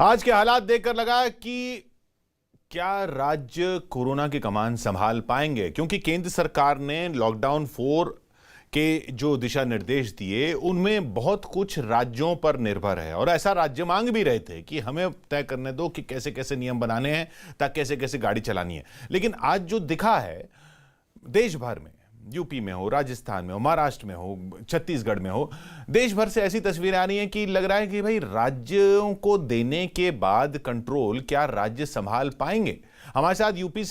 आज के हालात देखकर लगा कि क्या राज्य कोरोना की कमान संभाल पाएंगे, क्योंकि केंद्र सरकार ने लॉकडाउन 4 के जो दिशा निर्देश दिए उनमें बहुत कुछ राज्यों पर निर्भर है। और ऐसा राज्य मांग भी रहे थे कि हमें तय करने दो कि कैसे कैसे नियम बनाने हैं, ताकि कैसे कैसे गाड़ी चलानी है। लेकिन आज जो दिखा है देश भर में, यूपी में हो, राजस्थान में हो, महाराष्ट्र में हो, छत्तीसगढ़ में हो, देश भर से ऐसी तस्वीरें आ रही हैं कि लग रहा है कि भाई राज्यों को देने के बाद कंट्रोल क्या राज्य संभाल पाएंगे। हमारे साथ यूपी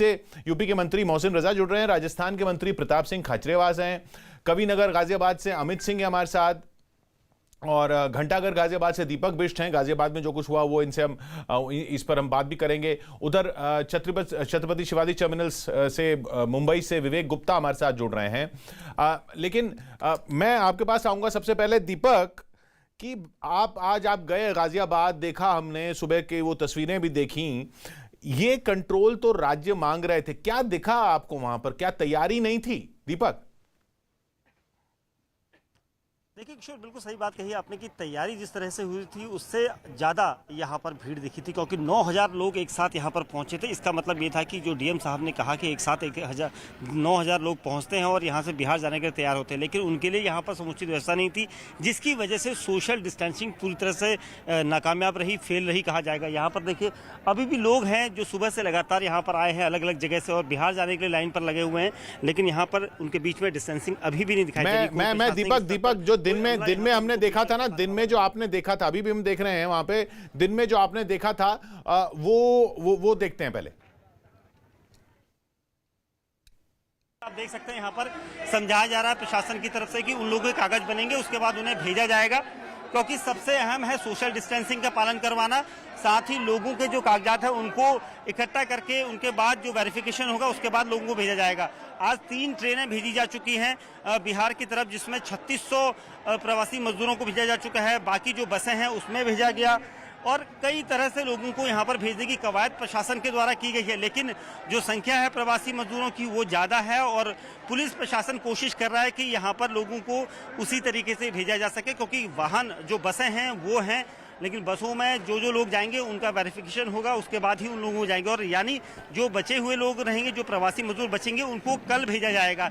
के मंत्री मोहसिन रजा जुड़ रहे हैं, राजस्थान के मंत्री प्रताप सिंह खाचरियावास हैं, कविनगर गाजियाबाद से अमित सिंह है हमारे साथ, और घंटाघर गाजियाबाद से दीपक बिष्ट हैं। गाजियाबाद में जो कुछ हुआ वो इनसे हम इस पर हम बात भी करेंगे। उधर छत्रपति शिवाजी टर्मिनल्स से मुंबई से विवेक गुप्ता हमारे साथ जुड़ रहे हैं। लेकिन मैं आपके पास आऊंगा सबसे पहले दीपक, कि आप गए गाजियाबाद, देखा हमने, सुबह की वो तस्वीरें भी देखी। ये कंट्रोल तो राज्य मांग रहे थे, क्या दिखा आपको वहां पर? क्या तैयारी नहीं थी दीपक? देखिए किशोर, बिल्कुल सही बात कही आपने कि तैयारी जिस तरह से हुई थी उससे ज़्यादा यहाँ पर भीड़ दिखी थी, क्योंकि 9,000 लोग एक साथ यहाँ पर पहुँचे थे। इसका मतलब ये था कि जो डीएम साहब ने कहा कि एक साथ 9,000 लोग पहुँचते हैं और यहाँ से बिहार जाने के लिए तैयार होते हैं, लेकिन उनके लिए यहाँ पर समुचित व्यवस्था नहीं थी, जिसकी वजह से सोशल डिस्टेंसिंग पूरी तरह से नाकामयाब रही, फेल रही कहा जाएगा। यहाँ पर देखिए अभी भी लोग हैं जो सुबह से लगातार यहाँ पर आए हैं अलग अलग जगह से और बिहार जाने के लिए लाइन पर लगे हुए हैं, लेकिन यहाँ पर उनके बीच में डिस्टेंसिंग अभी भी नहीं दिखाई दे रही। मैं दीपक जो दिन में हमने देखा था ना, दिन में जो आपने देखा था, अभी भी हम देख रहे हैं वहां पे, दिन में जो आपने देखा था वो देखते हैं पहले। आप देख सकते हैं यहाँ पर समझाया जा रहा है प्रशासन की तरफ से कि उन लोगों के कागज बनेंगे, उसके बाद उन्हें भेजा जाएगा, क्योंकि सबसे अहम है सोशल डिस्टेंसिंग का पालन करवाना। साथ ही लोगों के जो कागजात है उनको इकट्ठा करके उनके बाद जो वेरिफिकेशन होगा उसके बाद लोगों को भेजा जाएगा। आज 3 ट्रेनें भेजी जा चुकी हैं बिहार की तरफ, जिसमें 3600 प्रवासी मजदूरों को भेजा जा चुका है। बाकी जो बसें हैं उसमें भेजा गया और कई तरह से लोगों को यहाँ पर भेजने की कवायद प्रशासन के द्वारा की गई है, लेकिन जो संख्या है प्रवासी मजदूरों की वो ज़्यादा है और पुलिस प्रशासन कोशिश कर रहा है कि यहाँ पर लोगों को उसी तरीके से भेजा जा सके, क्योंकि वाहन जो बसें हैं वो हैं, लेकिन बसों में जो लोग जाएंगे उनका वेरिफिकेशन होगा, उसके बाद ही उन लोगों को जाएंगे, और यानी जो बचे हुए लोग रहेंगे, जो प्रवासी मजदूर बचेंगे, उनको कल भेजा जाएगा।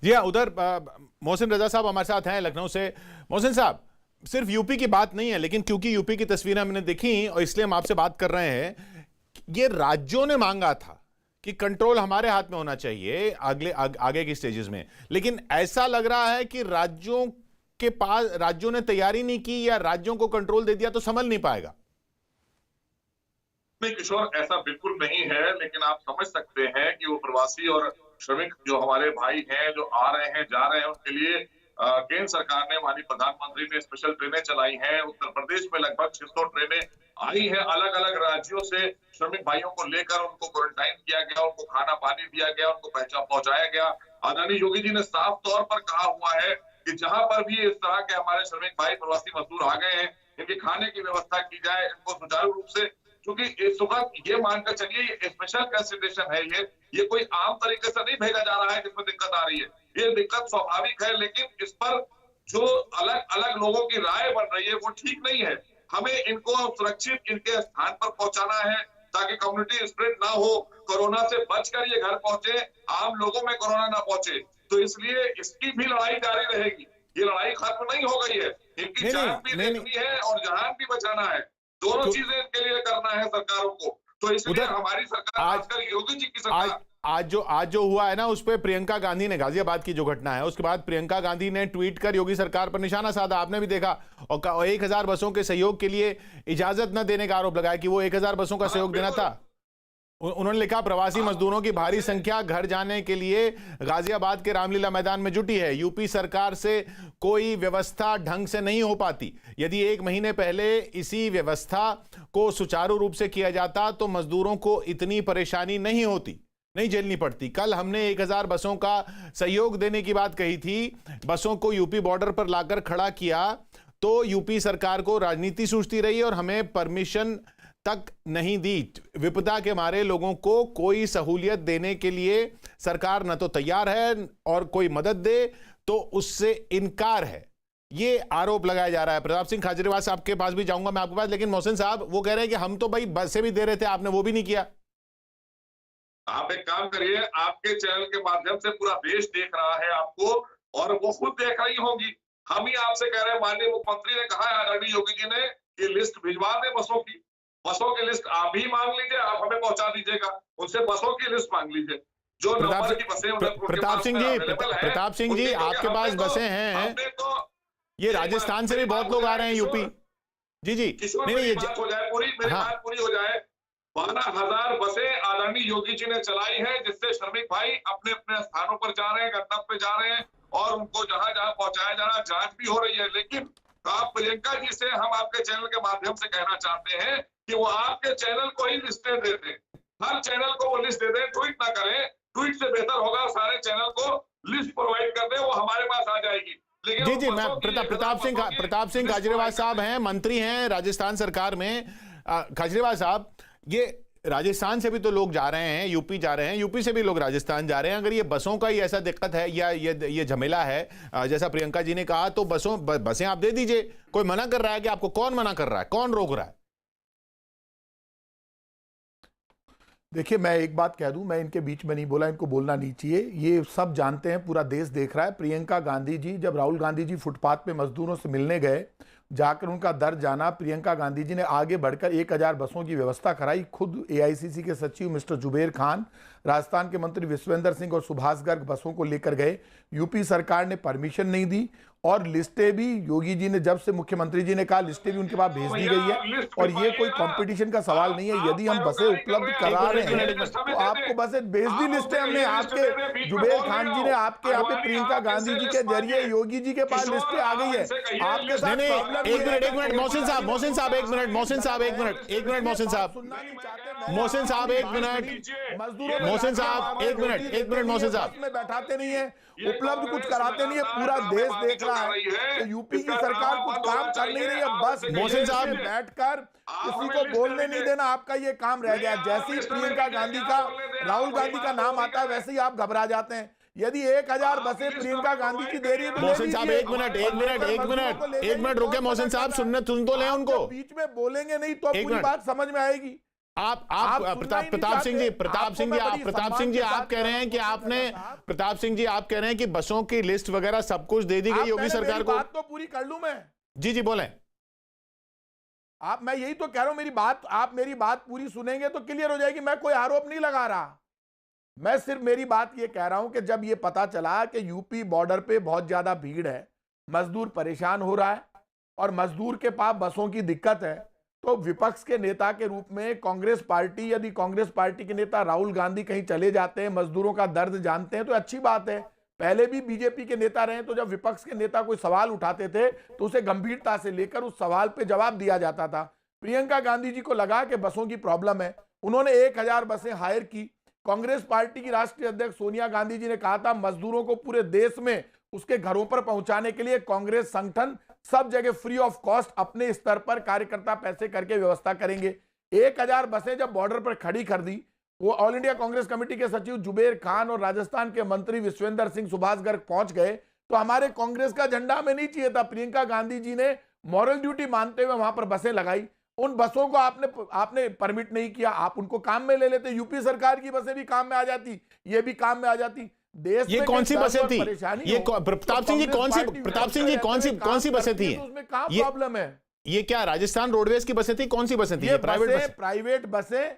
जी हाँ, उधर मोहसिन रजा साहब हमारे साथ हैं लखनऊ से। मोहसिन साहब, सिर्फ यूपी की बात नहीं है, लेकिन क्योंकि यूपी की तस्वीरें हमने देखी और इसलिए हम आपसे बात कर रहे हैं। ये राज्यों ने मांगा था कि कंट्रोल हमारे हाथ में होना चाहिए आगे की स्टेजेस में, लेकिन ऐसा लग रहा है कि राज्यों ने तैयारी नहीं की या राज्यों को कंट्रोल दे दिया तो संभल नहीं पाएगा। नहीं किशोर, ऐसा बिल्कुल नहीं है, लेकिन आप समझ सकते हैं कि वो प्रवासी और श्रमिक जो हमारे भाई हैं, जो आ रहे हैं, जा रहे हैं, उनके लिए केंद्र सरकार ने, माननीय प्रधानमंत्री ने स्पेशल ट्रेनें चलाई हैं। उत्तर प्रदेश में लगभग 600 ट्रेनें आई हैं अलग अलग राज्यों से। श्रमिक भाइयों को लेकर उनको क्वारंटाइन किया गया, उनको खाना पानी दिया गया, उनको पहुंचाया गया। आदरणीय योगी जी ने साफ तौर पर कहा हुआ है कि जहां पर भी इस तरह के हमारे श्रमिक भाई प्रवासी मजदूर आ गए हैं, इनके खाने की व्यवस्था की जाए, इनको सुचारू रूप से, क्योंकि इस वक्त ये मानकर चलिए ये स्पेशल कंसिडरेशन है, ये कोई आम तरीके से नहीं भेजा जा रहा है जिसमें दिक्कत आ रही है। ये दिक्कत स्वाभाविक है, लेकिन इस पर जो अलग अलग लोगों की राय बन रही है वो ठीक नहीं है। हमें इनको सुरक्षित इनके स्थान पर पहुंचाना है ताकि कम्युनिटी स्प्रेड ना हो, कोरोना से बचकर ये घर पहुंचे, आम लोगों में कोरोना ना पहुंचे। तो इसलिए इसकी भी लड़ाई जारी रहेगी, ये लड़ाई खत्म नहीं हो गई है। इनकी जान भी देखनी है और जहान भी बचाना है, दोनों चीजें इनके लिए करना है सरकारों को। तो इसलिए हमारी सरकार, आजकल योगी जी की सरकार, आज जो हुआ है ना, उस पे प्रियंका गांधी ने, गाजियाबाद की जो घटना है उसके बाद प्रियंका गांधी ने ट्वीट कर योगी सरकार पर निशाना साधा, आपने भी देखा, और 1000 बसों के सहयोग के लिए इजाजत न देने का आरोप लगाया कि वो 1000 बसों का सहयोग देना था। उन्होंने लिखा, प्रवासी मजदूरों की भारी संख्या घर जाने के लिए गाजियाबाद के रामलीला मैदान में जुटी है। यूपी सरकार से कोई व्यवस्था ढंग से नहीं हो पाती। यदि 1 महीने पहले इसी व्यवस्था को सुचारू रूप से किया जाता तो मजदूरों को इतनी परेशानी नहीं होती, नहीं झेलनी पड़ती। कल हमने 1000 बसों का सहयोग देने की बात कही थी, बसों को यूपी बॉर्डर पर लाकर खड़ा किया तो यूपी सरकार को राजनीति सूझती रही और हमें परमिशन तक नहीं दी। विपदा के मारे लोगों को कोई सहूलियत देने के लिए सरकार न तो तैयार है और कोई मदद दे तो उससे इनकार है। ये आरोप लगाया जा रहा है। प्रताप सिंह खाचरियावास साहब के पास भी जाऊंगा मैं आपके पास, लेकिन मोहसिन साहब वो कह रहे हैं कि हम तो भाई बसें भी दे रहे थे, आपने वो भी नहीं किया। आप एक काम करिए, आपके चैनल के माध्यम से पूरा देश देख रहा है आपको, और वो खुद देख रही होगी। हम ही आपसे कह रहे हैं, माननीय मुख्यमंत्री ने कहा है आदरणीय योगी जी ने कि लिस्ट भिजवा दे बसों की लिस्ट आप भी मांग लीजिए, आप हमें पहुंचा दीजिएगा, उनसे बसों की लिस्ट मांग लीजिए जो नंबर की बसें प्रताप सिंह जी आपके पास बसें हैं, ये राजस्थान से भी बहुत लोग आ रहे हैं यूपी। जी किशोर, मेरी बात हो जाए पूरी, मेरी बात पूरी हो जाए। 12,000 बसें आदरणीय योगी जी ने चलाई है, जिससे श्रमिक भाई अपने अपने स्थानों पर जा रहे हैं, गंतव्य पे जा रहे हैं, और उनको जहां जहां पहुंचाया जा रहा है, जांच भी हो रही है। लेकिन आप प्रियंका जी से हम आपके चैनल के माध्यम से कहना चाहते हैं कि वो आपके चैनल को ही लिस्टें दे दें, हर चैनल को वो लिस्ट दे दें, ट्वीट ना करें। ट्वीट से बेहतर होगा सारे चैनल को लिस्ट प्रोवाइड कर दें, वो हमारे पास आ जाएगी। जी मैं प्रताप सिंह खाचरियावास साहब हैं, मंत्री हैं राजस्थान सरकार में। खाचरियावास साहब, ये राजस्थान से भी तो लोग जा रहे हैं, यूपी जा रहे हैं, यूपी से भी लोग राजस्थान जा रहे हैं। अगर ये बसों का ही ऐसा दिक्कत है या ये झमेला है जैसा प्रियंका जी ने कहा, तो बसें आप दे दीजिए। कोई मना कर रहा है कि आपको? कौन मना कर रहा है, कौन रोक रहा है? देखिए, मैं एक बात कह दूं, मैं इनके बीच में नहीं बोला, इनको बोलना नहीं चाहिए। ये सब जानते हैं, पूरा देश देख रहा है। प्रियंका गांधी जी, जब राहुल गांधी जी फुटपाथ पे मजदूरों से मिलने गए, जाकर उनका दर्द जाना, प्रियंका गांधी जी ने आगे बढ़कर 1000 बसों की व्यवस्था कराई। खुद एआईसीसी के सचिव मिस्टर जुबेर खान, राजस्थान के मंत्री विश्वेंद्र सिंह और सुभाष गर्ग बसों को लेकर गए। यूपी सरकार ने परमिशन नहीं दी, और लिस्टें भी योगी जी ने, जब से मुख्यमंत्री जी ने कहा, लिस्टें भी उनके पास भेज दी गई है। और ये कोई कंपटीशन का सवाल नहीं है। यदि हम बसें उपलब्ध करा रहे हैं तो आपको बसें भेज दी लिस्टें हमने। आपके जुबेर खान जी ने आपके यहाँ पे प्रियंका गांधी जी के जरिए योगी जी के पास लिस्टें आ गई है। आपके साथ एक मिनट मोहसिन साहब, मोहसिन साहब एक मिनट, मोहसिन साहब एक मिनट, मोहसिन साहब एक मिनट, मोहसिन साहब एक मिनट, मोहसिन साहब में बैठाते नहीं है, उपलब्ध कुछ कराते नहीं है। पूरा देश देख रहा है तो यूपी की सरकार कुछ काम कर नहीं रही है। बस मोहसिन साहब बैठकर किसी को बोलने नहीं देना, आपका ये काम रह गया। जैसे ही प्रियंका गांधी का, राहुल गांधी का नाम आता है, वैसे ही आप घबरा जाते हैं। यदि 1000 बसें प्रियंका गांधी की दे रही है तो मोहसिन साहब एक मिनट रुके। मोहसिन साहब सुन तो लें उनको। बीच में बोलेंगे नहीं तो पूरी बात समझ में आएगी। आप प्रताप सिंह जी आप कह रहे हैं कि आपने, प्रताप सिंह जी आप कह रहे हैं कि बसों की लिस्ट वगैरह सब कुछ दे दी गई योगी सरकार को। बात तो पूरी कर लूं मैं। जी बोलें आप। मैं यही तो कह रहा हूं, आप मेरी बात पूरी सुनेंगे तो क्लियर हो जाएगी। मैं कोई आरोप नहीं लगा रहा, मैं सिर्फ मेरी बात ये कह रहा हूं कि जब ये पता चला कि यूपी बॉर्डर पे बहुत ज्यादा भीड़ है, मजदूर परेशान हो रहा है और मजदूर के पास बसों की दिक्कत है, तो विपक्ष के नेता के रूप में कांग्रेस पार्टी, यदि कांग्रेस पार्टी के नेता राहुल गांधी कहीं चले जाते हैं, मजदूरों का दर्द जानते हैं, तो अच्छी बात है। पहले भी बीजेपी के नेता रहे, तो जब विपक्ष के नेता कोई सवाल उठाते थे तो उसे गंभीरता से लेकर उस सवाल पे जवाब दिया जाता था। प्रियंका गांधी जी को लगा कि बसों की प्रॉब्लम है, उन्होंने 1000 बसें हायर की। कांग्रेस पार्टी की राष्ट्रीय अध्यक्ष सोनिया गांधी जी ने कहा था मजदूरों को पूरे देश में उसके घरों पर पहुंचाने के लिए कांग्रेस संगठन सब जगह फ्री ऑफ कॉस्ट अपने स्तर पर कार्यकर्ता पैसे करके व्यवस्था करेंगे। 1000 बसें जब बॉर्डर पर खड़ी कर दी, वो ऑल इंडिया कांग्रेस कमेटी के सचिव जुबेर खान और राजस्थान के मंत्री विश्वेंद्र सिंह, सुभाष गर्ग पहुंच गए, तो हमारे कांग्रेस का झंडा हमें नहीं चाहिए था। प्रियंका गांधी जी ने मॉरल ड्यूटी मानते हुए वहां पर बसें लगाई। उन बसों को आपने परमिट नहीं किया, आप उनको काम में ले लेते। यूपी सरकार की बसें भी काम में आ जाती, ये भी काम में आ जाती। देश ये कौन सी बसें थी? ये प्रताप सिंह जी कौन सी बसें थी? उसमें क्या प्रॉब्लम है? ये क्या राजस्थान रोडवेज की बसें थी? कौन सी बसें थी? ये प्राइवेट बसें,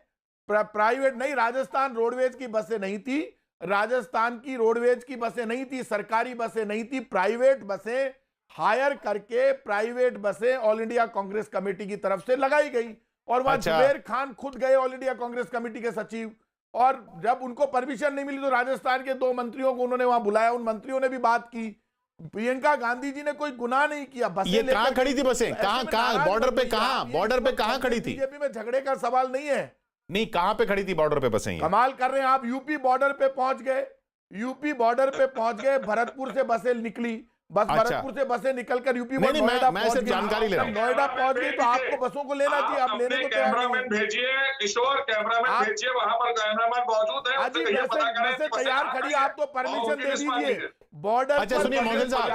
प्राइवेट नहीं, राजस्थान रोडवेज की बसें नहीं थी, राजस्थान की रोडवेज की बसें नहीं थी, सरकारी बसें नहीं थी, प्राइवेट बसें हायर करके प्राइवेट बसें ऑल इंडिया कांग्रेस कमेटी की तरफ से लगाई गई। और वहां जुबेर खान खुद गए, ऑल इंडिया कांग्रेस कमेटी के सचिव, और जब उनको परमिशन नहीं मिली तो राजस्थान के 2 मंत्रियों को उन्होंने वहां बुलाया, उन मंत्रियों ने भी बात की। प्रियंका गांधी जी ने कोई गुनाह नहीं किया। बसें ये कहां खड़ी थी बसें? कहां बॉर्डर पे कहां खड़ी थी? बीजेपी में झगड़े का सवाल नहीं है। नहीं, कहां पे खड़ी थी बॉर्डर पे बसें? कमाल कर रहे हैं आप। यूपी बॉर्डर पे पहुंच गए, भरतपुर से बसें निकली, बस भरतपुर से बसें निकलकर यूपी मैं सिर्फ जानकारी ले रहा हूं। नोएडा पहुंच गई तो आपको बसों को लेना चाहिए, आप लेने को तैयार नहीं। कैमरामैन भेजिए, किशोर कैमरामैन भेजिए, वहां पर कैमरामैन मौजूद है, तैयार खड़ी, आप तो परमिशन दे दीजिए। बॉर्डर अच्छा, सुनिए मोहसिन साहब,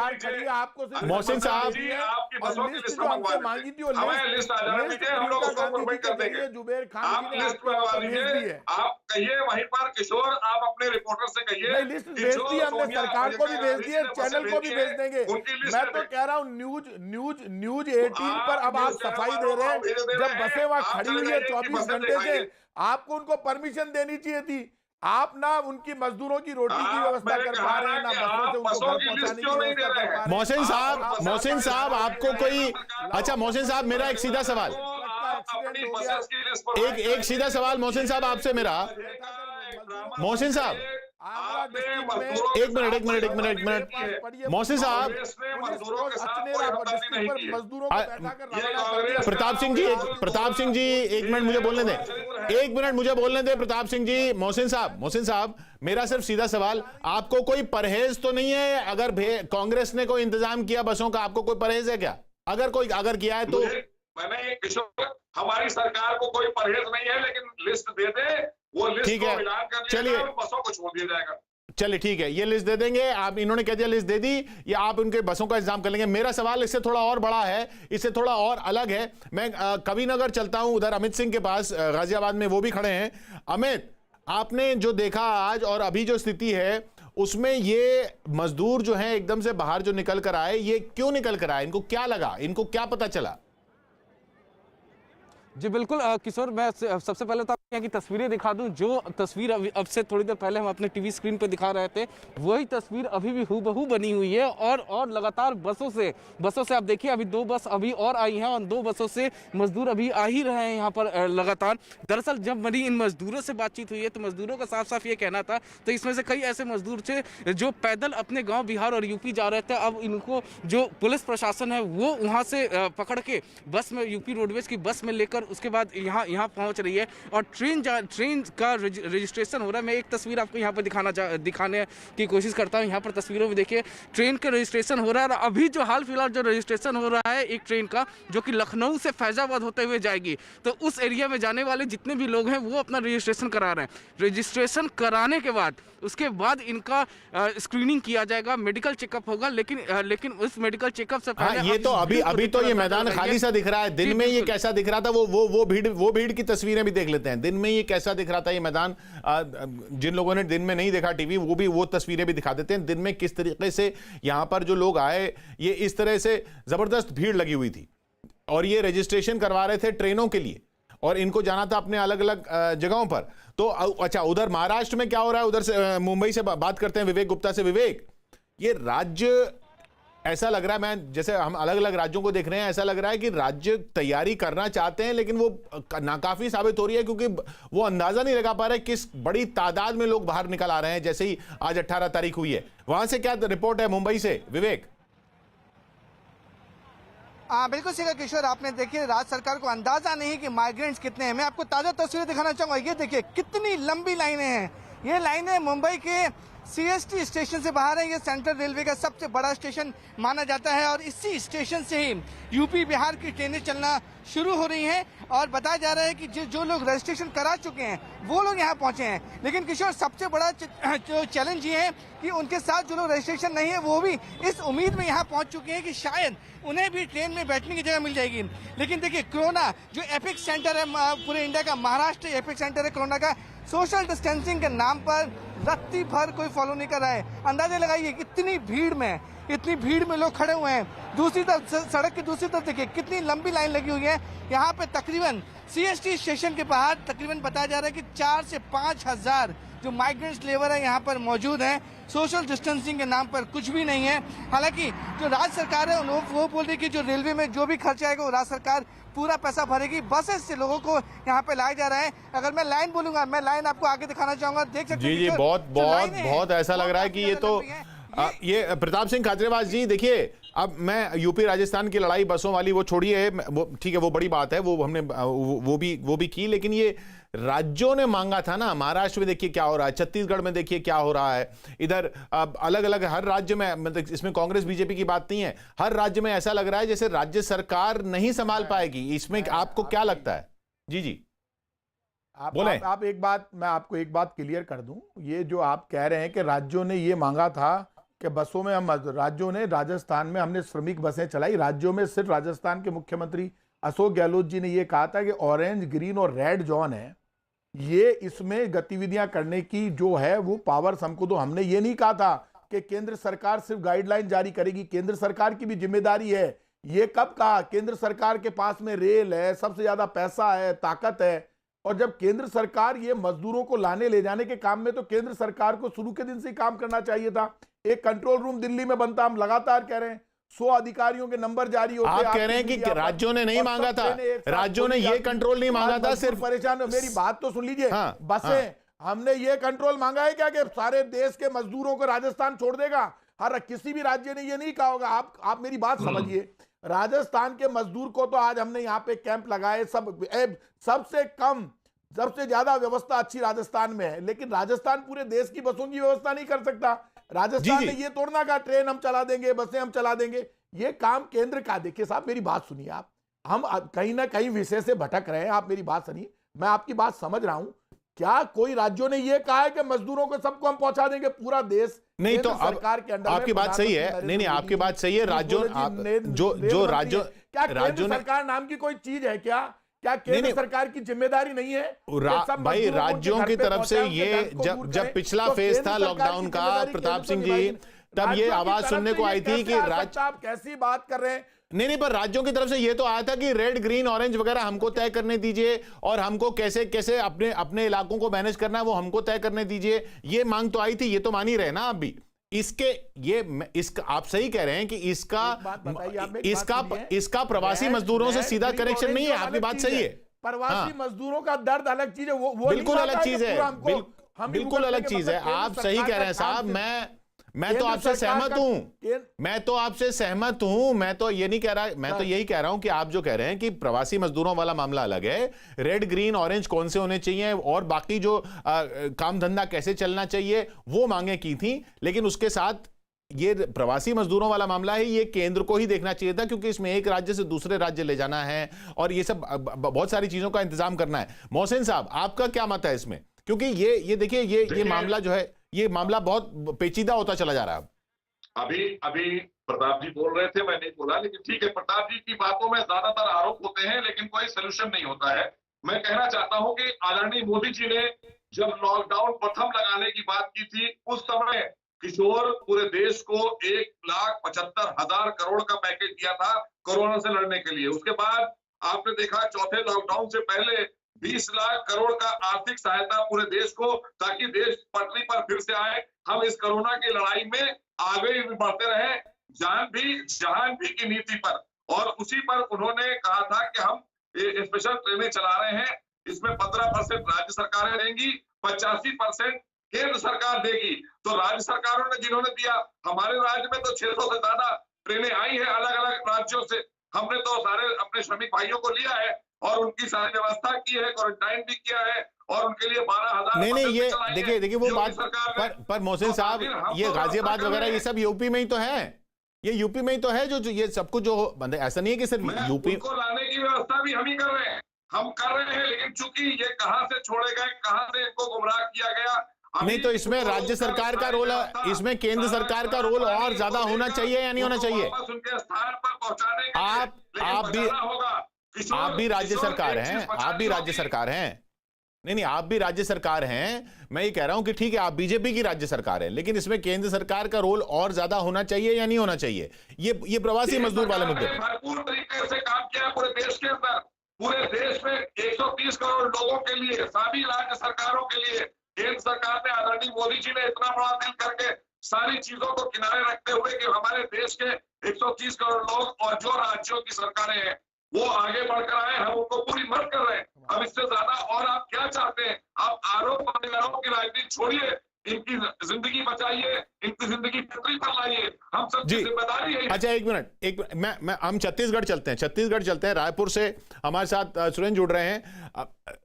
आपको सिर्फ मोहसिन साहब, आपकी बसों की लिस्ट जो मंगवा हमसे मांगी दीजिए, थी वो हमें लिस्ट आ जाने दीजिए, हम लोग उसको फॉरवर्ड कर देंगे। जुबेर खान आप जी ने लिस्ट आपको मंगवा भेज दी दीजिए, है। आप कहिए वहीं पर किशोर, आप अपने रिपोर्टर से कहिए नहीं, लिस्ट कि भेज जो दी हमने, सोनिया सरकार को भी प्रियंका भेज गांधी दी जी है, ने चैनल बसें को भी भेजी भेज हैं, देंगे। उनकी लिस्ट मैं दे तो दें। कह रहा हूँ न्यूज 18 पर अब आप न्यूज़ चैनल सफाई दे वालों रहे को भेज हैं। दे जब रहे बसें हैं, वहां आप खड़ी चले हुई है जाइए कि 24 बसें घंटे से, दिखाइए। आपको उनको परमिशन देनी चाहिए थी। आप ना उनकी मजदूरों की रोटी की व्यवस्था मैंने कर कहा पा रहे हैं, ना ना कि बसों आप से उनको बसों घर की लिस्ट पहुंचाने की क्यों नहीं दे व्यवस्था रहे कर पा हैं? रहे हैं। मोहसिन साहब, आप मोहसिन साहब, आपको कोई, अच्छा मोहसिन साहब, मेरा एक सीधा सवाल, अपनी बसेस की लिस्ट पर एक सीधा सवाल मोहसिन साहब आपसे मेरा, मोहसिन साहब, एक मिनट मोहसिन साहब, मजदूरों के साथ कोई हमदर्दी नहीं की है। मजदूरों को बैठा कर रवाना कर दिया। प्रताप सिंह जी, एक मिनट मुझे बोलने दें, एक मिनट मुझे बोलने दें प्रताप सिंह जी। मोहसिन साहब, मेरा सिर्फ सीधा सवाल, आपको कोई परहेज तो नहीं है? अगर कांग्रेस ने कोई इंतजाम किया बसों का, आपको कोई परहेज है क्या? अगर किया है तो मैंने किशोर, हमारी सरकार को कोई परहेज नहीं है, लेकिन लिस्ट दे दे, वो लिस्ट ठीक को है, मिलान कर लिया चलिए, जाएगा और बसों को छोड़ दिया जाएगा। चलिए ठीक है, ये लिस्ट दे देंगे आप, इन्होंने कह दिया लिस्ट दे दी, या आप उनके बसों का इंतजाम कर लेंगे। मेरा सवाल इससे थोड़ा और बड़ा है, इससे थोड़ा और अलग है। मैं कविनगर चलता हूं, उधर अमित सिंह के पास, गाजियाबाद में, वो भी खड़े हैं। अमित, आपने जो देखा आज और अभी जो स्थिति है उसमें, ये मजदूर जो हैं एकदम से बाहर जो निकल कर आए, ये क्यों निकल कर आए? इनको क्या लगा, इनको क्या पता चला? जी बिल्कुल किशोर, मैं सबसे पहले तो आपको यहाँ की तस्वीरें दिखा दूं। जो तस्वीर अब से थोड़ी देर पहले हम अपने टीवी स्क्रीन पे दिखा रहे थे, वही तस्वीर अभी भी हूबहू बनी हुई है। और लगातार बसों से आप देखिए, अभी 2 बस अभी और आई हैं और 2 बसों से मजदूर अभी आ ही रहे हैं यहाँ पर लगातार। दरअसल जब मेरी इन मजदूरों से बातचीत हुई है तो मजदूरों का साफ साफ ये कहना था, तो इसमें से कई ऐसे मजदूर थे जो पैदल अपने गाँव बिहार और यूपी जा रहे थे। अब इनको जो पुलिस प्रशासन है वो वहाँ से पकड़ के बस में, यूपी रोडवेज की बस में लेकर उसके बाद यहाँ पहुंच रही है और ट्रेन का रजिस्ट्रेशन हो रहा है। मैं एक तस्वीर आपको यहाँ पर दिखाने की कोशिश करता हूँ। यहाँ पर तस्वीरों में देखिए, ट्रेन का रजिस्ट्रेशन हो रहा है। और अभी जो हाल फिलहाल जो रजिस्ट्रेशन हो रहा है एक ट्रेन का, जो कि लखनऊ से फैजाबाद होते हुए जाएगी, तो उस एरिया में जाने वाले जितने भी लोग हैं वो अपना रजिस्ट्रेशन करा रहे हैं। रजिस्ट्रेशन कराने के बाद उसके बाद इनका स्क्रीनिंग किया जाएगा, मेडिकल चेकअप होगा। लेकिन उस मेडिकल चेकअप से पहले, ये तो अभी तो ये मैदान खाली सा दिख रहा है। दिन में ये कैसा दिख रहा था, वो भीड़ की तस्वीरें भी देख लेते हैं। दिन में ये कैसा दिख रहा था ये मैदान, जिन लोगों ने दिन में नहीं देखा टीवी, वो तस्वीरें भी दिखा देते हैं। दिन में किस तरीके से यहां पर जो लोग आए, ये इस तरह से जबरदस्त भीड़ लगी हुई थी और ये रजिस्ट्रेशन करवा रहे थे ट्रेनों के लिए, और इनको जाना था अपने अलग अलग जगहों पर। तो अच्छा, उधर महाराष्ट्र में क्या हो रहा है? उधर से मुंबई से बात करते हैं विवेक गुप्ता से। विवेक, ये राज्य ऐसा लग रहा है, मैं जैसे हम अलग अलग राज्यों को देख रहे हैं, ऐसा लग रहा है कि राज्य तैयारी करना चाहते हैं लेकिन वो नाकाफी साबित हो रही है, क्योंकि वो अंदाजा नहीं लगा पा रहे किस बड़ी तादाद में लोग बाहर निकल आ रहे हैं। जैसे ही आज 18 तारीख हुई है, वहां से क्या रिपोर्ट है मुंबई से, विवेक? बिल्कुल सही किशोर, आपने देखिए राज्य सरकार को अंदाजा नहीं कि माइग्रेंट्स कितने हैं। मैं आपको ताजा तस्वीरें दिखाना चाहूंगा। ये देखिए कितनी लंबी लाइनें हैं। ये लाइनें मुंबई के सीएसटी स्टेशन से बाहर है। ये सेंट्रल रेलवे का सबसे बड़ा स्टेशन माना जाता है और इसी स्टेशन से ही यूपी बिहार की ट्रेनें चलना शुरू हो रही हैं। और बताया जा रहा है कि जो लोग रजिस्ट्रेशन करा चुके हैं वो लोग यहाँ पहुंचे हैं। लेकिन किशोर, सबसे बड़ा जो चैलेंज ये है कि उनके साथ जो लोग रजिस्ट्रेशन नहीं है वो भी इस उम्मीद में यहाँ पहुंच चुके हैं कि शायद उन्हें भी ट्रेन में बैठने की जगह मिल जाएगी। लेकिन देखिए, कोरोना जो एपिक सेंटर है पूरे इंडिया का, महाराष्ट्र एपिक सेंटर है कोरोना का, सोशल डिस्टेंसिंग के नाम पर रत्ती भर कोई फॉलो नहीं कर रहा है। अंदाजे लगाइए इतनी भीड़ में लोग खड़े हुए हैं। दूसरी तरफ, सड़क की दूसरी तरफ देखिए कितनी लंबी लाइन लगी हुई है। यहाँ पे तकरीबन सीएसटी स्टेशन के बाहर तकरीबन बताया जा रहा है कि 4 से 5 हजार जो माइग्रेंट्स लेबर है यहाँ पर मौजूद हैं। सोशल डिस्टेंसिंग के नाम पर कुछ भी नहीं है। हालांकि जो राज्य सरकार है वो बोल रही है कि जो रेलवे में जो भी खर्चा आएगा वो राज्य सरकार पूरा पैसा भरेगी। बसेस से लोगों को यहाँ पे लाया जा रहा है। अगर मैं लाइन बोलूंगा, मैं लाइन आपको आगे दिखाना चाहूंगा, देख सकते हैं। जी, बहुत ऐसा लग रहा है कि ये तो ये प्रताप सिंह खाचरेवास जी, देखिए, अब मैं यूपी राजस्थान की लड़ाई बसों वाली वो छोड़िए, वो ठीक है, वो बड़ी बात है, वो हमने वो भी की, लेकिन ये राज्यों ने मांगा था ना। महाराष्ट्र में देखिए क्या हो रहा है, छत्तीसगढ़ में देखिए क्या हो रहा है, इधर अलग अलग हर राज्य में, मतलब इसमें कांग्रेस बीजेपी की बात नहीं है, हर राज्य में ऐसा लग रहा है जैसे राज्य सरकार नहीं संभाल पाएगी। इसमें आपको क्या लगता है? जी आप एक बात, मैं आपको एक बात क्लियर कर दूं। ये जो आप कह रहे हैं कि राज्यों ने ये मांगा था, कि बसों में हम राज्यों ने, राजस्थान में हमने श्रमिक बसें चलाई, राज्यों में सिर्फ राजस्थान के मुख्यमंत्री अशोक गहलोत जी ने यह कहा था कि ऑरेंज, ग्रीन और रेड जोन है, ये इसमें गतिविधियां करने की जो है वो पावर्स हमको दो। हमने ये नहीं कहा था कि केंद्र सरकार सिर्फ गाइडलाइन जारी करेगी, केंद्र सरकार की भी जिम्मेदारी है। ये कब कहा? केंद्र सरकार के पास में रेल है, सबसे ज्यादा पैसा है, ताकत है, और जब केंद्र सरकार ये मजदूरों को लाने ले जाने के काम में, तो केंद्र सरकार को शुरू के दिन से ही काम करना चाहिए था। एक कंट्रोल रूम दिल्ली में बनता, हम लगातार कह रहे हैं, 100 अधिकारियों के नंबर जारी होते। आप कह रहे हैं कि राज्यों ने नहीं मांगा था, राज्यों ने ये कंट्रोल नहीं मांगा था, सिर्फ परेशान। मेरी बात तो सुन लीजिए। हाँ, बसें हमने ये कंट्रोल मांगा है क्या कि सारे देश के मजदूरों को राजस्थान छोड़ देगा? हर किसी भी राज्य ने ये नहीं कहा होगा। आप मेरी बात समझिए। राजस्थान के मजदूर को तो आज हमने यहाँ पे कैंप लगाए, सबसे कम, सबसे ज्यादा व्यवस्था अच्छी राजस्थान में है, लेकिन राजस्थान पूरे देश की बसों की व्यवस्था नहीं कर सकता। राजस्थान ने ये तोड़ना कहा ट्रेन हम चला देंगे, बसें हम चला देंगे, ये काम केंद्र का। देखिए साहब, मेरी बात सुनिए आप, हम कहीं ना कहीं विषय से भटक रहे हैं। आप मेरी बात सुनिए, मैं आपकी बात समझ रहा हूं। क्या कोई राज्यों ने यह कहा है कि मजदूरों को सबको हम पहुंचा देंगे? पूरा देश नहीं, तो सरकार के अंडर आपकी बात सही है। नहीं, आपकी बात सही है। राज्यों जो राज्यों, क्या केंद्र सरकार नाम की कोई चीज है क्या? क्या केंद्र सरकार की जिम्मेदारी नहीं है? भाई, राज्यों की तरफ से ये जब पिछला फेज था लॉकडाउन का, प्रताप सिंह जी, तब ये आवाज सुनने को आई थी कि आप कैसी बात कर रहे हैं? नहीं, पर राज्यों की तरफ से ये तो आया था कि रेड, ग्रीन, ऑरेंज वगैरह हमको तय करने दीजिए, और हमको कैसे कैसे अपने इलाकों को मैनेज करना है वो हमको तय करने दीजिए। ये मांग तो आई थी, ये तो मान ही रहे ना आप भी। इसका आप सही कह रहे हैं कि इसका प्रवासी मजदूरों से सीधा कनेक्शन नहीं है। आपकी बात सही है। प्रवासी मजदूरों का दर्द अलग चीज है, वो बिल्कुल अलग चीज है, बिल्कुल अलग चीज है। आप सही कह रहे हैं साहब। मैं तो आपसे सहमत हूं, मैं तो आपसे सहमत हूं। मैं तो ये नहीं कह रहा, मैं तो यही कह रहा हूं कि आप जो कह रहे हैं कि प्रवासी मजदूरों वाला मामला अलग है, रेड, ग्रीन, ऑरेंज कौन से होने चाहिए, और बाकी जो काम धंधा कैसे चलना चाहिए, वो मांगे की थी। लेकिन उसके साथ ये प्रवासी मजदूरों वाला मामला है, ये केंद्र को ही देखना चाहिए था, क्योंकि इसमें एक राज्य से दूसरे राज्य ले जाना है और ये सब बहुत सारी चीजों का इंतजाम करना है। मोहसिन साहब, आपका क्या मत है इसमें? क्योंकि ये देखिए, ये मामला जो है, ये मामला बहुत पेचीदा होता चला जा रहा है। अभी प्रताप जी बोल रहे थे, मैं नहीं बोला, लेकिन ठीक है, प्रताप जी की बातों में ज्यादातर आरोप होते हैं, लेकिन कोई सोल्यूशन नहीं होता है। मैं कहना चाहता हूं कि आदरणीय मोदी जी ने जब लॉकडाउन प्रथम लगाने की बात की थी, उस समय किशोर पूरे देश को 1,75,000 करोड़ का पैकेज दिया था कोरोना से लड़ने के लिए। उसके बाद आपने देखा चौथे लॉकडाउन से पहले 20 लाख करोड़ का आर्थिक सहायता पूरे देश को, ताकि देश पटरी पर फिर से आए। हम इस कोरोना की लड़ाई में आगे बढ़ते रहे, जहां भी की नीति पर, और उसी पर उन्होंने कहा था कि हम स्पेशल ट्रेनें चला रहे हैं, इसमें 15% राज्य सरकारें देंगी, 85% केंद्र सरकार देगी। तो राज्य सरकारों ने जिन्होंने दिया, हमारे राज्य में तो 600 से ज्यादा ट्रेनें आई है अलग अलग राज्यों से। हमने तो सारे अपने श्रमिक भाइयों को लिया है और उनकी सारी व्यवस्था की है, क्वारंटाइन भी किया है, और उनके लिए 12,000। नहीं, ये देखिए वो बात पर मोहसिन साहब, ये गाजियाबाद वगैरह ये सब यूपी में ही तो है, ये यूपी में ही तो है जो ये सब कुछ जो बंदे, ऐसा नहीं है कि सिर्फ यूपी को लाने की व्यवस्था भी हम ही कर रहे हैं, हम कर रहे हैं। लेकिन चूंकि ये कहां से छोड़े गए, कहां से इनको गुमराह किया गया। नहीं, तो इसमें राज्य सरकार का रोल, इसमें केंद्र सरकार का रोल और ज्यादा होना चाहिए या नहीं होना चाहिए? उनके स्थान पर पहुंचाने के आप भी राज्य सरकार हैं, आप भी राज्य सरकार हैं। नहीं, आप भी राज्य सरकार हैं। मैं ये कह रहा हूं कि ठीक है, आप बीजेपी की राज्य सरकार है, लेकिन इसमें केंद्र सरकार का रोल और ज्यादा होना चाहिए या नहीं होना चाहिए? ये प्रवासी मजदूर वाले मुद्दे भरपूर तरीके से काम किया पूरे देश के अंदर। पूरे देश में 130 करोड़ लोगों के लिए, सभी राज्य सरकारों के लिए केंद्र सरकार ने, आदरणीय मोदी जी ने इतना बड़ा दिल करके सारी चीजों को किनारे रखते हुए कि हमारे देश के 130 करोड़ लोग और जो राज्यों की सरकारें हैं वो आगे बढ़कर आए, हम उनको पूरी मदद कर रहे हैं। अब इससे ज्यादा और आप क्या चाहते हैं? आप आरोप प्रत्यारोप की राजनीति छोड़िए, इनकी जिंदगी बचाइए, इनकी जिंदगी पटरी पर लाइए, हम सब की जिम्मेदारी है। अच्छा, एक मिनट, हम छत्तीसगढ़ चलते हैं। रायपुर से हमारे साथ सुरेंद्र जुड़ रहे हैं।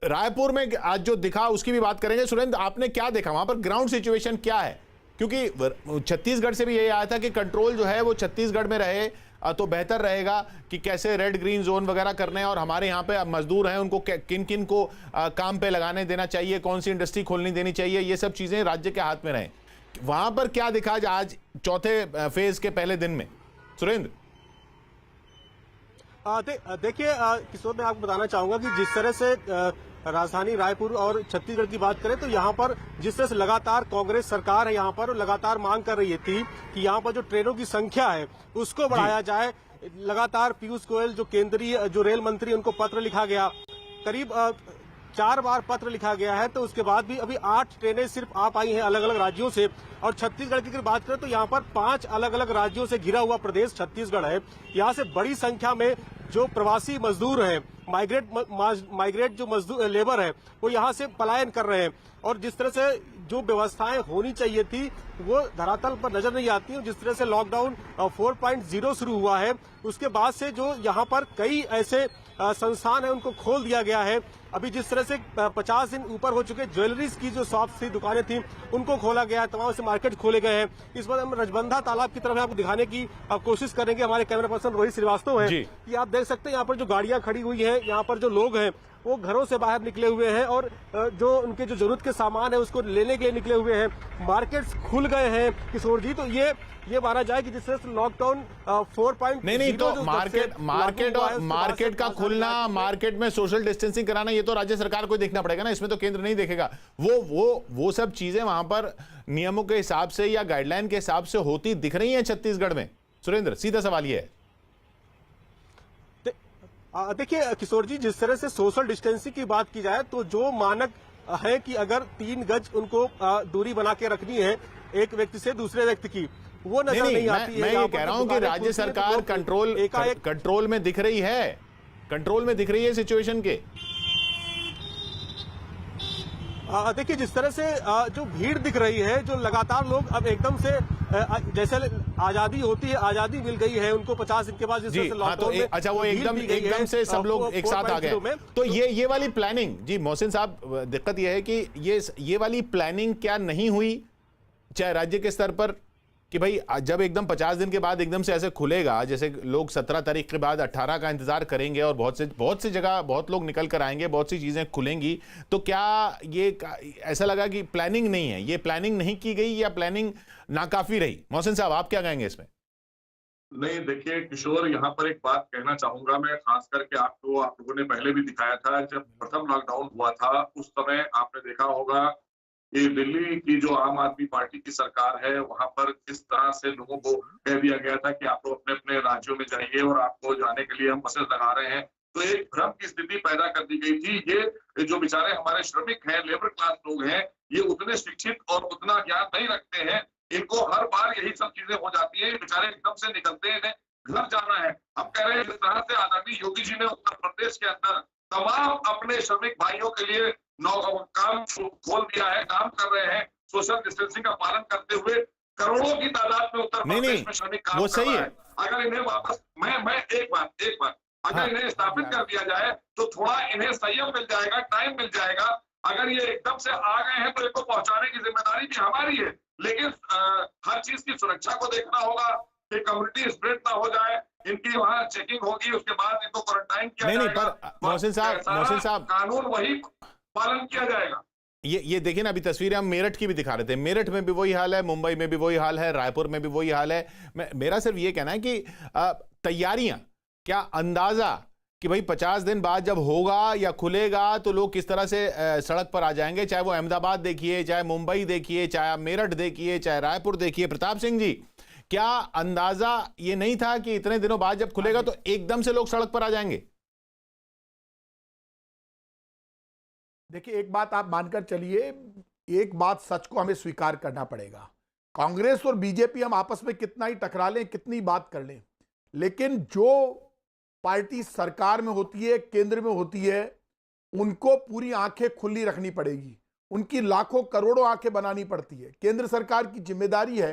रायपुर में आज जो दिखा उसकी भी बात करेंगे। सुरेंद्र, आपने क्या देखा वहां पर? ग्राउंड सिचुएशन क्या है? क्योंकि छत्तीसगढ़ से भी यही आया था कि कंट्रोल जो है वो छत्तीसगढ़ में रहे तो बेहतर रहेगा, कि कैसे रेड, ग्रीन जोन वगैरह करने हैं, और हमारे यहाँ पे मजदूर हैं उनको किन किन को काम पे लगाने देना चाहिए, कौन सी इंडस्ट्री खोलनी देनी चाहिए, ये सब चीजें राज्य के हाथ में रहे। वहां पर क्या दिखा आज चौथे फेज के पहले दिन में, सुरेंद्र? देखिए किशोर, मैं आपको बताना चाहूंगा कि जिस तरह से राजधानी रायपुर और छत्तीसगढ़ की बात करें तो यहाँ पर जिस तरह से लगातार कांग्रेस सरकार है यहाँ पर लगातार मांग कर रही थी कि यहाँ पर जो ट्रेनों की संख्या है उसको बढ़ाया जाए। लगातार पीयूष गोयल जो केंद्रीय जो रेल मंत्री, उनको पत्र लिखा गया, करीब 4 बार पत्र लिखा गया है। तो उसके बाद भी अभी 8 ट्रेनें सिर्फ आ पाई हैं अलग अलग राज्यों से। और छत्तीसगढ़ की अगर बात करें तो यहाँ पर 5 अलग अलग राज्यों से घिरा हुआ प्रदेश छत्तीसगढ़ है। यहाँ से बड़ी संख्या में जो प्रवासी मजदूर हैं, माइग्रेट जो मजदूर लेबर है, वो यहाँ से पलायन कर रहे हैं। और जिस तरह से जो व्यवस्थाएं होनी चाहिए थी वो धरातल पर नजर नहीं आती। जिस तरह से लॉकडाउन 4.0 शुरू हुआ है उसके बाद से जो यहाँ पर कई ऐसे संस्थान है उनको खोल दिया गया है। अभी जिस तरह से 50 दिन ऊपर हो चुके ज्वेलरीज की जो शॉप थी, दुकानें थी, उनको खोला गया है, तमाम से मार्केट खोले गए हैं। इस बार हम रजबंधा तालाब की तरफ आपको दिखाने की कोशिश करेंगे। हमारे कैमरा पर्सन रोहित श्रीवास्तव है कि आप देख सकते हैं यहाँ पर जो गाड़ियां खड़ी हुई है, यहाँ पर जो लोग हैं वो घरों से बाहर निकले हुए हैं और जो उनके जो जरूरत के सामान है उसको लेने के लिए निकले हुए हैं। मार्केट्स खुल गए हैं किशोर जी। तो ये माना जाए कि जिस तरह से लॉकडाउन 4.0 नहीं तो मार्केट का खुलना, मार्केट में सोशल डिस्टेंसिंग कराना, ये तो राज्य सरकार को देखना पड़ेगा ना, इसमें तो केंद्र नहीं देखेगा। वो सब चीजें वहां पर नियमों के हिसाब से या गाइडलाइन के हिसाब से होती दिख रही हैं छत्तीसगढ़ में। सुरेंद्र, सीधा सवाल ये है। देखिए किशोर जी, जिस तरह से सोशल डिस्टेंसिंग की बात की जाए तो जो मानक है कि अगर 3 गज उनको दूरी बना के रखनी है एक व्यक्ति से दूसरे व्यक्ति की, वो नजर नहीं आती है। मैं ये कह रहा हूं कि राज्य सरकार कंट्रोल में दिख रही है, कंट्रोल में दिख रही है सिचुएशन के। देखिए जिस तरह से जो भीड़ दिख रही है, जो लगातार लोग अब एकदम से जैसे आजादी होती है, आजादी मिल गई है उनको 50 दिन के बाद, जिस तरह से लॉकडाउन में अच्छा वो एकदम से सब लोग एक साथ आ गए। तो ये वाली प्लानिंग जी मोहसिन साहब, दिक्कत ये है कि ये वाली प्लानिंग क्या नहीं हुई चाहे राज्य के स्तर पर कि भाई जब एकदम 50 दिन के बाद एकदम से ऐसे खुलेगा, जैसे लोग 17 तारीख के बाद 18 का इंतजार करेंगे और बहुत सी जगह बहुत लोग निकल कर आएंगे, बहुत सी चीजें खुलेंगी, तो क्या ये ऐसा लगा कि प्लानिंग नहीं है, ये प्लानिंग नहीं की गई या प्लानिंग नाकाफी रही? मोहसिन साहब, आप क्या कहेंगे इसमें? नहीं, देखिए किशोर, यहाँ पर एक बात कहना चाहूंगा मैं, खास करके आप लोगों ने पहले भी दिखाया था, जब प्रथम लॉकडाउन हुआ था उस समय आपने देखा होगा कि दिल्ली की जो आम आदमी पार्टी की सरकार है वहां पर किस तरह से लोगों को कह दिया गया था कि आप लोग अपने अपने राज्यों में जाइए और आपको जाने के लिए हम बसें लगा रहे हैं। तो एक भ्रम की स्थिति पैदा कर दी गई थी। ये जो बेचारे हमारे श्रमिक हैं, लेबर क्लास लोग हैं, ये उतने शिक्षित और उतना ज्ञान नहीं रखते हैं, इनको हर बार यही सब चीजें हो जाती है, बेचारे एकदम से निकलते हैं, इन्हें घर जाना है। हम कह रहे हैं जिस तरह से आदरणीय योगी जी ने उत्तर प्रदेश के अंदर तमाम अपने श्रमिक भाइयों के लिए काम खोल दिया है, काम कर रहे हैं, सोशल डिस्टेंसिंग का पालन करते हुए करोड़ों की तादाद में उत्तर प्रदेश में श्रमिक काम कर रहे हैं। अगर इन्हें वापस मैं एक बात अगर इन्हें स्थापित कर दिया जाए तो थोड़ा इन्हें संयम मिल जाएगा, टाइम मिल जाएगा। अगर ये एकदम से आ गए हैं तो इनको पहुंचाने की जिम्मेदारी भी हमारी है, लेकिन हर चीज की सुरक्षा को देखना होगा कि कम्युनिटी स्प्रेड ना हो जाए। इनकी वहां चेकिंग होगी, उसके बाद इनको क्वारंटाइन किया जाएगा। पर मोहसिन साहब, कानून वही पालन किया जाएगा। ये देखिए ना, अभी तस्वीरें हम मेरठ की भी दिखा रहे थे, मेरठ में भी वही हाल है, मुंबई में भी वही हाल है, रायपुर में भी वही हाल है। मेरा सिर्फ ये कहना है कि तैयारियां, क्या अंदाजा कि भाई 50 दिन बाद जब होगा या खुलेगा तो लोग किस तरह से सड़क पर आ जाएंगे, चाहे वो अहमदाबाद देखिए, चाहे मुंबई देखिए, चाहे मेरठ देखिए, चाहे रायपुर देखिए। प्रताप सिंह जी, क्या अंदाजा ये नहीं था कि इतने दिनों बाद जब खुलेगा तो एकदम से लोग सड़क पर आ जाएंगे? देखिए, एक बात आप मानकर चलिए, एक बात सच को हमें स्वीकार करना पड़ेगा। कांग्रेस और बीजेपी हम आपस में कितना ही टकरा लें, कितनी बात कर लें, लेकिन जो पार्टी सरकार में होती है, केंद्र में होती है, उनको पूरी आंखें खुली रखनी पड़ेगी, उनकी लाखों करोड़ों आंखें बनानी पड़ती है। केंद्र सरकार की जिम्मेदारी है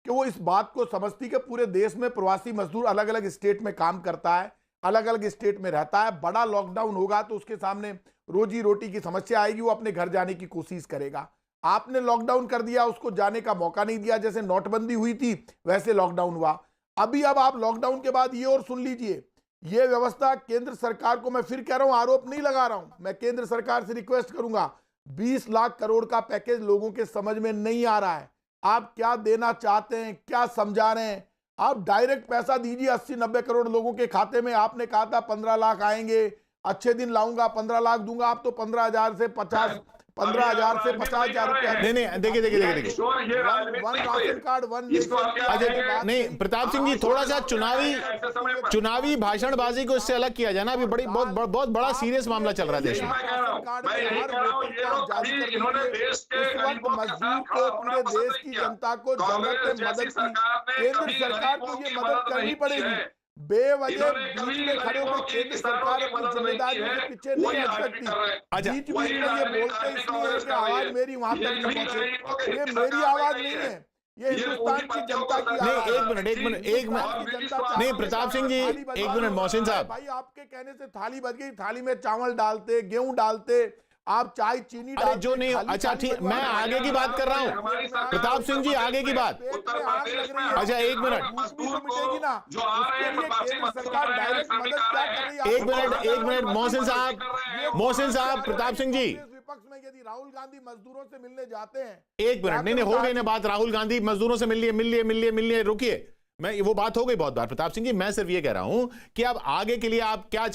कि वो इस बात को समझती कि पूरे देश में प्रवासी मजदूर अलग अलग स्टेट में काम करता है, अलग अलग स्टेट में रहता है। बड़ा लॉकडाउन होगा तो उसके सामने रोजी रोटी की समस्या आएगी, वो अपने घर जाने की कोशिश करेगा। आपने लॉकडाउन कर दिया, उसको जाने का मौका नहीं दिया, जैसे नोटबंदी हुई थी वैसे लॉकडाउन हुआ। अब आप लॉकडाउन के बाद ये और सुन लीजिए, ये व्यवस्था केंद्र सरकार को, मैं फिर कह रहा हूं, आरोप नहीं लगा रहा हूं, मैं केंद्र सरकार से रिक्वेस्ट करूंगा, 20 लाख करोड़ का पैकेज लोगों के समझ में नहीं आ रहा है। आप क्या देना चाहते हैं, क्या समझा रहे हैं? आप डायरेक्ट पैसा दीजिए 80-90 करोड़ लोगों के खाते में। आपने कहा था 15 लाख आएंगे, अच्छे दिन लाऊंगा 15 लाख दूंगा। आप तो 15,000 से 50,000 रुपया। नहीं देखिए वन राशन कार्ड, वन अच्छा नहीं प्रताप सिंह जी, थोड़ा सा चुनावी भाषणबाजी को इससे अलग किया जाए ना। अभी बहुत बड़ा सीरियस मामला चल रहा है देश में। मजदूर को, पूरे देश की जनता को जरूरत है मदद की। केंद्र सरकार को ये मदद करनी पड़ेगी। बेवजह बीच में खड़े होकर केंद्र सरकार अपनी जिम्मेदारियों के पीछे नहीं हट सकती। बीच में ये बोलते इसलिए है कि आवाज मेरी वहां तक नहीं पहुंचे। ये मेरी आवाज नहीं है, ये हिंदुस्तान की जनता की आवाज। एक मिनट नहीं प्रताप सिंह जी, एक मिनट मोहसिन साहब। भाई आपके कहने से थाली बच गई। थाली में चावल डालते, गेहूं डालते, आप चाय चीनी अरे जो नहीं, अच्छा ठीक, मैं आगे की बात कर रहा हूँ प्रताप सिंह जी, आगे की बात। अच्छा एक मिनट मोहसिन साहब प्रताप सिंह जी, विपक्ष में यदि राहुल गांधी मजदूरों से मिलने जाते हैं, एक मिनट नहीं हो गई ना बात। राहुल गांधी मजदूरों से मिल लिए, रुकिए, मैं वो बात हो गई बहुत बार। प्रताप सिंह जी, मैं सिर्फ ये कह रहा हूं कि अब आगे के लिए आप क्या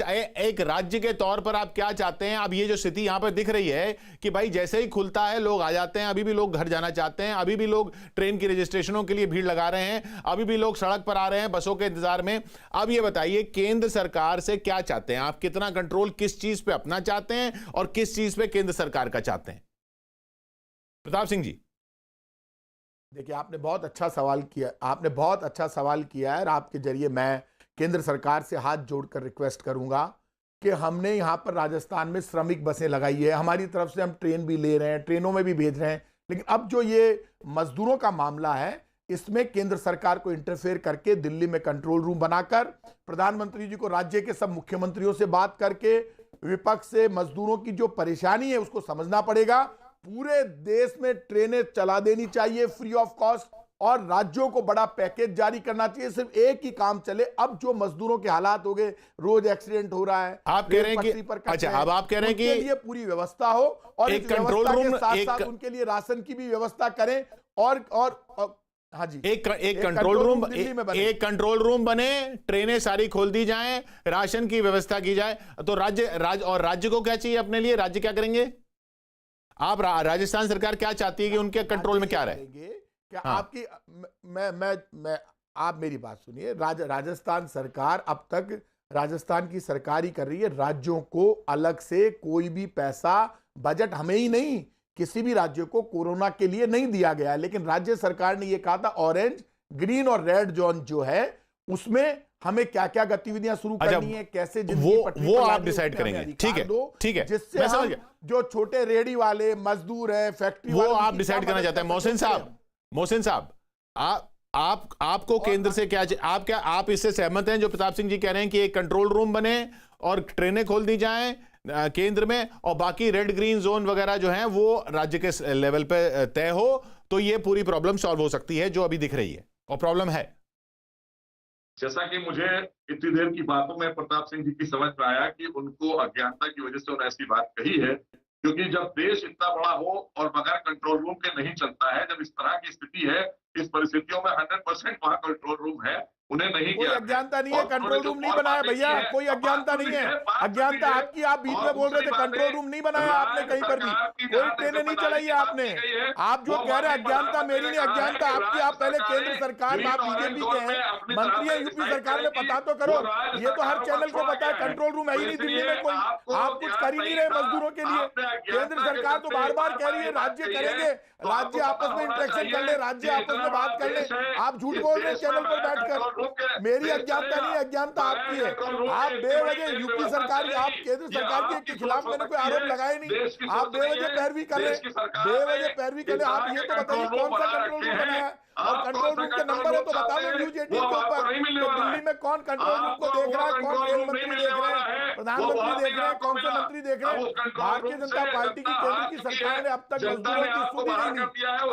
एक राज्य के तौर पर आप क्या चाहते हैं? अब ये जो स्थिति यहां पर दिख रही है कि भाई जैसे ही खुलता है लोग आ जाते हैं, अभी भी लोग घर जाना चाहते हैं, अभी भी लोग ट्रेन की रजिस्ट्रेशनों के लिए भीड़ लगा रहे हैं, अभी भी लोग सड़क पर आ रहे हैं बसों के इंतजार में। अब ये बताइए केंद्र सरकार से क्या चाहते हैं आप? कितना कंट्रोल किस चीज पे अपना चाहते हैं और किस चीज पे केंद्र सरकार का चाहते हैं? प्रताप सिंह जी देखिए, आपने बहुत अच्छा सवाल किया है और आपके जरिए मैं केंद्र सरकार से हाथ जोड़कर रिक्वेस्ट करूंगा कि हमने यहां पर राजस्थान में श्रमिक बसें लगाई है, हमारी तरफ से हम ट्रेन भी ले रहे हैं, ट्रेनों में भी भेज रहे हैं, लेकिन अब जो ये मजदूरों का मामला है इसमें केंद्र सरकार को इंटरफेयर करके दिल्ली में कंट्रोल रूम बनाकर प्रधानमंत्री जी को राज्य के सब मुख्यमंत्रियों से बात करके विपक्ष से मजदूरों की जो परेशानी है उसको समझना पड़ेगा। पूरे देश में ट्रेनें चला देनी चाहिए फ्री ऑफ कॉस्ट और राज्यों को बड़ा पैकेज जारी करना चाहिए। सिर्फ एक ही काम चले। अब जो मजदूरों के हालात हो गए, रोज एक्सीडेंट हो रहा है, आप कह रहे हैं कि अच्छा, अब आप कह रहे हैं कि ये पूरी व्यवस्था हो और एक कंट्रोल रूम, साथ उनके लिए राशन की भी व्यवस्था करें और हाँ जी, एक कंट्रोल रूम बने, ट्रेनें सारी खोल दी जाएं, राशन की व्यवस्था की जाए। तो राज्य को क्या चाहिए अपने लिए? राज्य क्या करेंगे? आप राजस्थान सरकार क्या चाहती है कि उनके कंट्रोल में क्या रहे? क्या आपकी आप मेरी बात सुनिए। राजस्थान सरकार अब तक राजस्थान की सरकार ही कर रही है। राज्यों को अलग से कोई भी पैसा, बजट हमें ही नहीं किसी भी राज्य को कोरोना के लिए नहीं दिया गया है, लेकिन राज्य सरकार ने यह कहा था ऑरेंज, ग्रीन और रेड जोन जो है उसमें हमें क्या क्या गतिविधियां शुरू करनी है, कैसे वो आप डिसाइड करेंगे। ठीक है जिससे हम जो छोटे रेडी वाले मजदूर है, फैक्ट्री वो आप डिसाइड करना चाहते हैं। मोहसिन साहब आपको केंद्र से क्या आप इससे सहमत हैं जो प्रताप सिंह जी कह रहे हैं कि एक कंट्रोल रूम बने और ट्रेनें खोल दी जाएं केंद्र में और बाकी रेड ग्रीन जोन वगैरह जो हैं वो राज्य के लेवल पे तय हो, तो ये पूरी प्रॉब्लम सॉल्व हो सकती है जो अभी दिख रही है और प्रॉब्लम है? जैसा कि मुझे इतनी देर की बातों में प्रताप सिंह जी की समझ में आया कि उनको अज्ञानता की वजह से उन्होंने ऐसी बात कही है, क्योंकि जब देश इतना बड़ा हो और बगैर कंट्रोल रूम के नहीं चलता है, जब इस तरह की स्थिति है, इस परिस्थितियों में 100% वहां कंट्रोल रूम है, उन्हें नहीं कोई अज्ञानता नहीं है, कंट्रोल रूम नहीं बनाया भैया, कोई अज्ञानता नहीं है। अज्ञानता आपकी, आप बीच में बोल रहे थे कंट्रोल रूम नहीं बनाया आपने कहीं पर भी, कोई ट्रेनें नहीं चलाई है आपने। आप जो कह रहे हैं अज्ञानता मेरी नहीं, अज्ञानता आपकी। आप पहले केंद्र सरकार में, आप बीजेपी के हैं, मंत्री है यूपी सरकार में, पता तो करो। ये तो हर चैनल को पता है कंट्रोल रूम है ही नहीं दिल्ली में कोई। आप कुछ कर ही नहीं रहे मजदूरों के लिए। केंद्र सरकार तो बार बार कह रही है राज्य करेंगे, राज्य आपस में इंटरेक्शन कर ले, राज्य आपस में बात कर ले। आप झूठ बोल रहे हैं चैनल पर बैठकर। मेरी अज्ञानता नहीं है, अज्ञानता आपकी है। आप बेवजह यूपी सरकार, आप केंद्र सरकार के खिलाफ मैंने कोई आरोप लगाए नहीं। आप बेवजह पैरवी कर रहे, बेवजह पैरवी कर रहे। आप ये तो बताइए कौन सा कंट्रोल रूम बनाया है और कंट्रोल रूम के नंबर है तो बता दो न्यूज 18 के ऊपर। तो दिल्ली में कौन कंट्रोल रूम को देख रहा है, कौन रेल मंत्री देख रहे हैं, प्रधानमंत्री देख रहे हैं, कौन से मंत्री देख रहे हैं? भारतीय जनता पार्टी की केंद्र की सरकार ने अब तक मजदूरों की सुधी नहीं दी,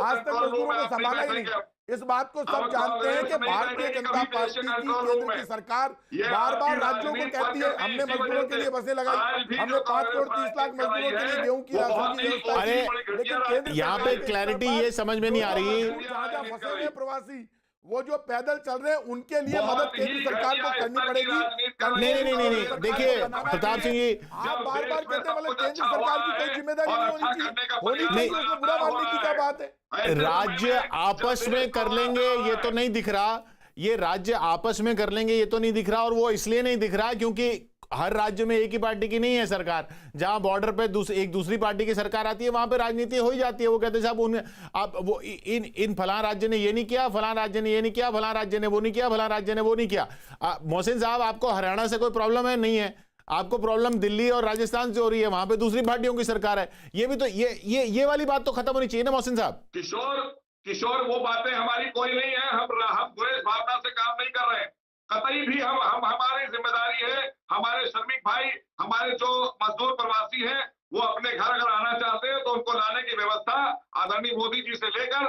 आज तक मजदूरों को संभाला ही नहीं। इस बात को सब जानते हैं कि भारतीय जनता पार्टी की केंद्र की सरकार बार बार राज्यों को कहती है हमने मजदूरों के लिए बसें लगाई, हमने 5 करोड़ 30 लाख मजदूरों के लिए गेहूं की राशन की व्यवस्था अरे, की, लेकिन केंद्र यहाँ पे क्लैरिटी ये समझ में नहीं आ रही। जहां फंसे हुए प्रवासी वो जो पैदल चल रहे हैं उनके लिए मदद केंद्र सरकार को करनी पड़ेगी। नहीं, देखिए प्रताप सिंह जी, आप बार बार कहते हैं मतलब केंद्र सरकार की कोई जिम्मेदारी नहीं होनी चाहिए उसमें बुरा मानने की क्या बात है। राज्य आपस में कर लेंगे ये तो नहीं दिख रहा, ये राज्य आपस में कर लेंगे ये तो नहीं दिख रहा, और वो इसलिए नहीं दिख रहा क्योंकि हर राज्य में एक ही पार्टी की नहीं है सरकार। जहां बॉर्डर पे एक दूसरी पार्टी की सरकार आती है वहां पे राजनीति हो ही जाती है। वो कहते हैं साहब उन्हें आप वो इन फलां राज्य ने ये नहीं किया, फलां राज्य ने ये नहीं किया, फलां राज्य ने वो नहीं किया, फलां राज्य ने वो नहीं किया। मोहसिन साहब, आपको हरियाणा से कोई प्रॉब्लम है? नहीं है। आपको प्रॉब्लम दिल्ली और राजस्थान से हो रही है, वहां पे दूसरी पार्टियों की सरकार है। ये भी तो ये वाली बात तो खत्म होनी चाहिए ना मोहसिन साहब। किशोर वो बातें हमारी कोई नहीं है। हम द्वेष भावना से काम नहीं कर रहे हैं कतई भी। हम हमारी जिम्मेदारी है, हमारे श्रमिक भाई, हमारे जो मजदूर प्रवासी हैं वो अपने घर अगर आना चाहते हैं तो उनको लाने की व्यवस्था आदरणीय मोदी जी से लेकर